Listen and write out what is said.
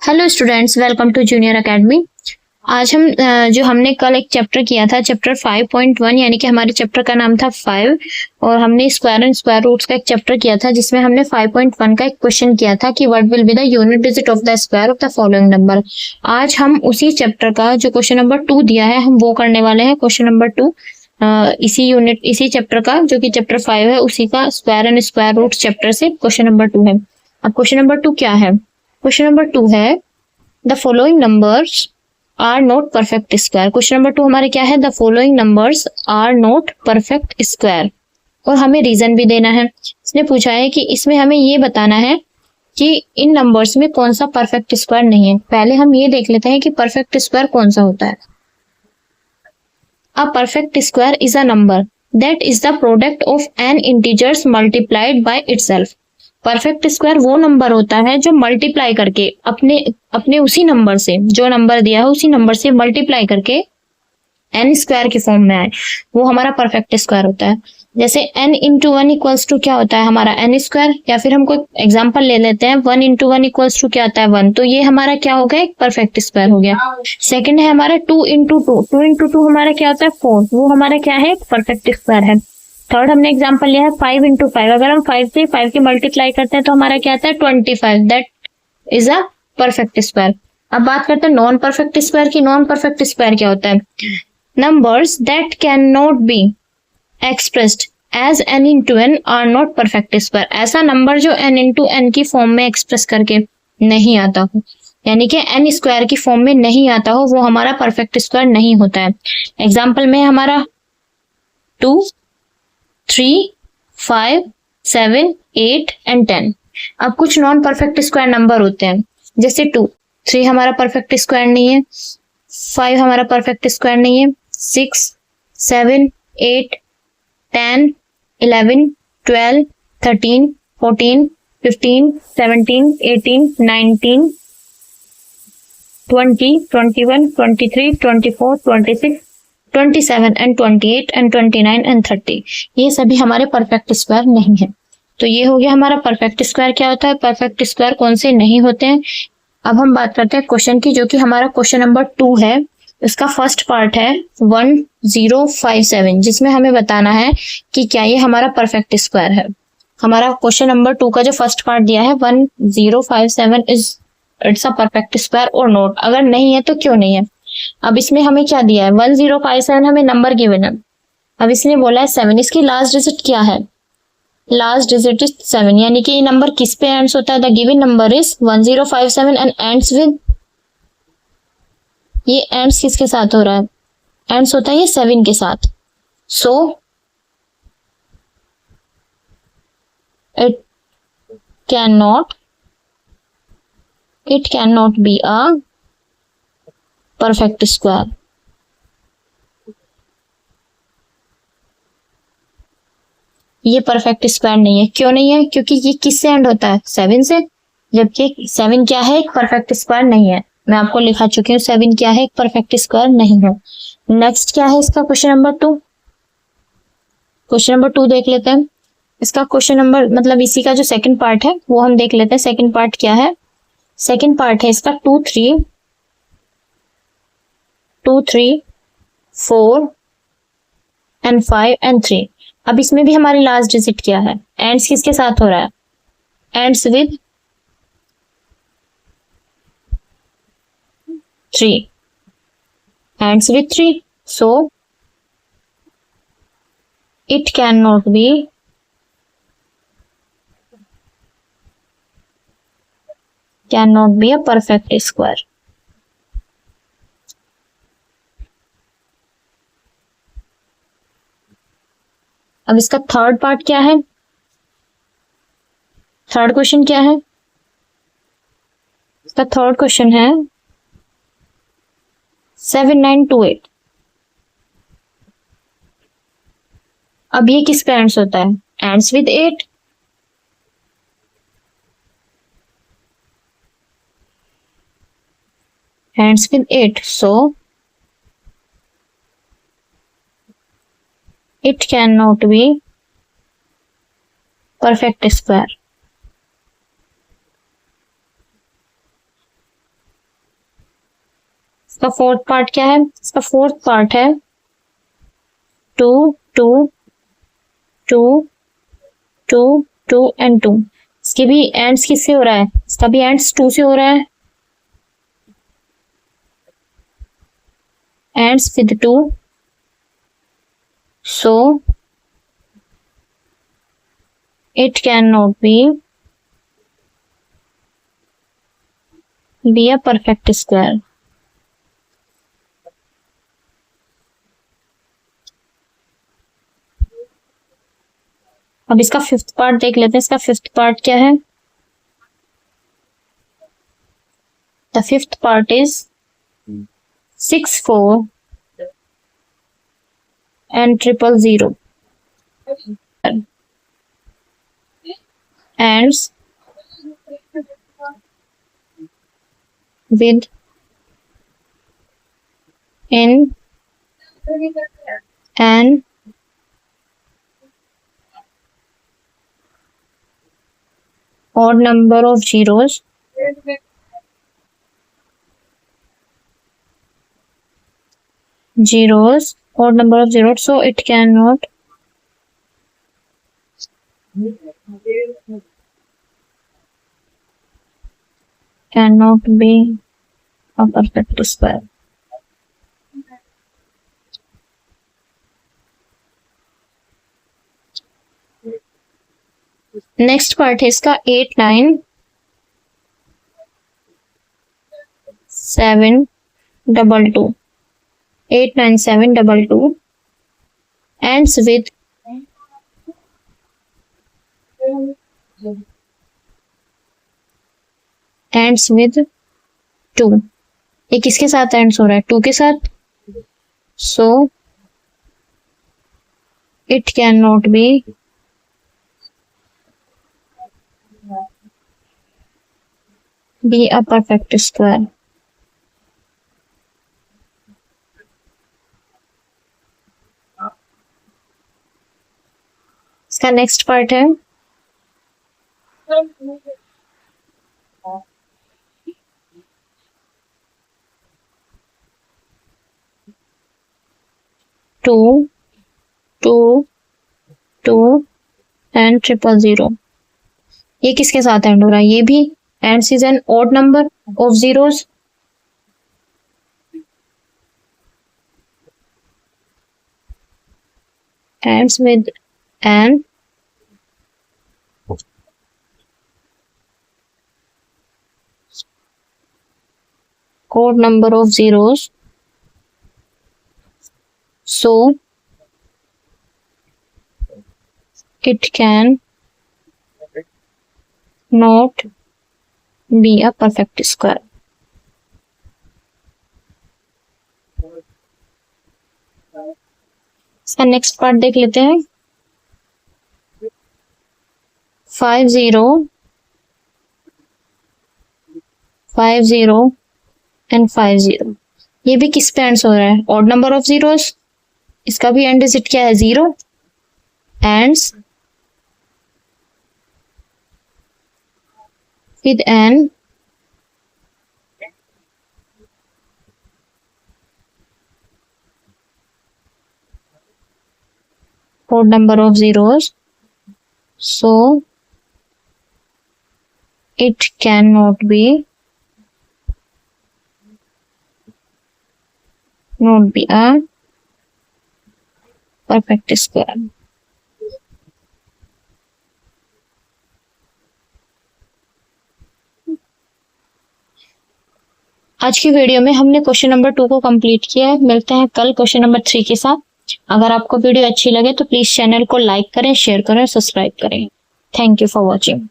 Hello students, welcome to Junior Academy. आज हम जो हमने कल एक चैप्टर किया था, चैप्टर 5.1, यानी कि हमारे चैप्टर का नाम था 5, और हमने स्क्वायर एंड स्क्वायर रूट्स का एक चैप्टर किया था जिसमें हमने 5.1 का एक क्वेश्चन किया था कि what will be the unit digit of the square of the following number. आज हम उसी चैप्टर का जो क्वेश्चन नंबर 2 दिया है हम वो करने वाले हैं। क्वेश्चन नंबर 2 इसी चैप्टर का जो कि चैप्टर 5 है उसी का square and square roots chapter से क्वेश्चन नंबर 2 है। अब क्वेश्चन नंबर 2 क्या है? क्वेश्चन नंबर 2 है the following numbers are not perfect square. Question number 2 हमारे क्या है? The following numbers are not perfect square, और हमें रीजन भी देना है। इसने पूछा है कि इसमें हमें ये बताना है कि इन नंबर्स में कौन सा परफेक्ट स्क्वायर नहीं है। पहले हम ये देख लेते हैं कि परफेक्ट स्क्वायर कौन सा होता है। A perfect square is a number that is the product of an integers multiplied by itself. Perfect square वो नंबर होता है जो मल्टीप्लाई करके अपने उसी नंबर से, जो नंबर दिया है उसी नंबर से मल्टीप्लाई करके एन स्क्वायर की फॉर्म में आए, वो हमारा परफेक्ट स्क्वायर होता है। जैसे n into one equals to क्या होता है? हमारा एन स्क्वायर। या फिर हम कोई एग्जाम्पल ले लेते हैं, 1 इंटू वन इक्वल्स टू क्या आता है? 1। तो ये हमारा क्या हो गया? एक परफेक्ट स्क्वायर हो गया। सेकंड है हमारा 2 इंटू टू, 2 इंटू टू हमारा क्या होता है? 4। वो हमारा क्या है? एक परफेक्ट स्क्वायर है। थर्ड हमने एग्जांपल लिया है 5 इंटू 5। अगर हम 5 से 5 की मल्टीप्लाई करते हैं तो हमारा क्या आता है? 25। That is a perfect square. अब बात करते हैं नॉन परफेक्ट स्क्वायर की। नॉन परफेक्ट स्क्वायर क्या होता है? Numbers that can not be expressed as n into n are not perfect square. ऐसा नंबर जो n इंटू एन की फॉर्म में एक्सप्रेस करके नहीं आता हो, यानी कि n स्क्वायर की फॉर्म में नहीं आता हो, वो हमारा परफेक्ट स्क्वायर नहीं होता है। एग्जाम्पल में हमारा 2, 3, 5, 7, 8 एंड 10। अब कुछ नॉन परफेक्ट स्क्वायर नंबर होते हैं, जैसे 2, 3 हमारा परफेक्ट स्क्वायर नहीं है, 5 हमारा परफेक्ट स्क्वायर नहीं है, 6, 7, 8, 10, 11, 12, 13, 14, 15, 17, 18, 19, 20, 21, 23, 24, 26, 27 एंड 28 एंड 29 एंड 30। ये सभी हमारे परफेक्ट स्क्वायर नहीं है। तो ये हो गया हमारा परफेक्ट स्क्वायर क्या होता है, परफेक्ट स्क्वायर कौन से नहीं होते हैं। अब हम बात करते हैं क्वेश्चन की, जो कि हमारा क्वेश्चन नंबर 2 है। इसका फर्स्ट पार्ट है 1057, जिसमें हमें बताना है कि क्या ये हमारा परफेक्ट स्क्वायर है। हमारा क्वेश्चन नंबर 2 का जो फर्स्ट पार्ट दिया है 1057 इट्स अ परफेक्ट स्क्वायर और नॉट। अगर नहीं है तो क्यों नहीं है। अब इसमें हमें क्या दिया है? 1057 हमें नंबर गिवन है। अब इसने बोला है 7, इसकी लास्ट डिजिट क्या है? लास्ट डिजिट इज 7, यानी कि ये नंबर किस पे एंड्स होता है? The given number is 1057 and ends with, ये एंड्स किसके साथ हो रहा है? एंड्स होता है ये 7 के साथ। So it can not be a perfect square. ये परफेक्ट स्क्वायर नहीं है। क्यों नहीं है? क्योंकि ये किससे एंड होता है? 7 से, जबकि 7 क्या है? एक परफेक्ट स्क्वायर नहीं है। मैं आपको लिखा चुकी हूँ 7 क्या है? एक परफेक्ट स्क्वायर नहीं है। नेक्स्ट क्या है इसका? Question number 2। क्वेश्चन नंबर 2 देख लेते हैं। इसका क्वेश्चन नंबर मतलब इसी का जो सेकंड पार्ट है वो हम देख लेते हैं। सेकंड पार्ट क्या है? सेकंड पार्ट है इसका 2, 3, 4 एंड 5 एंड 3। अब इसमें भी हमारी लास्ट डिजिट क्या है? एंड्स किसके साथ हो रहा है? Ends with 3, ends with 3। So it can not be a perfect square. अब इसका थर्ड पार्ट क्या है? थर्ड क्वेश्चन क्या है? इसका थर्ड क्वेश्चन है 7928। अब ये किस पे एंड्स होता है? Ends with 8। Ends with 8, so it can not be perfect square. इसका फोर्थ पार्ट क्या है? इसका फोर्थ पार्ट है 2 2 2 2 2 एंड 2। इसके भी एंड्स किससे हो रहा है? इसका भी एंड्स 2 से हो रहा है, ends with 2, so it cannot be a perfect square। अब इसका फिफ्थ पार्ट देख लेते हैं। इसका फिफ्थ पार्ट क्या है? The fifth part is 6 4 and 0 ends with in an odd number of zeros odd number of zeros, so it cannot be a perfect square। Next part है इसका 8 9 7 2 2 8 9 7 2 2 ends with ends with 2। ये किसके साथ ends हो रहा है? 2 के साथ, so it cannot be a perfect square। इसका नेक्स्ट पार्ट है 2 2 2 and 0 ये किसके साथ एंड हो रहा है? ये भी ends is an odd number of zeros, ends with an odd number of zeros, so it can not be a perfect square। इसका नेक्स्ट पार्ट देख लेते हैं 5 0 5 0 एंड 5 0। ये भी किस पे एंड्स हो रहा है? Odd number of zeros. इसका भी एंड डिजिट क्या है? 0 ends with an odd number of zeros, so it cannot be a perfect square। आज की वीडियो में हमने क्वेश्चन नंबर 2 को कंप्लीट किया है। मिलते हैं कल क्वेश्चन नंबर 3 के साथ। अगर आपको वीडियो अच्छी लगे तो प्लीज चैनल को लाइक करें, शेयर करें, सब्सक्राइब करें। Thank you for watching.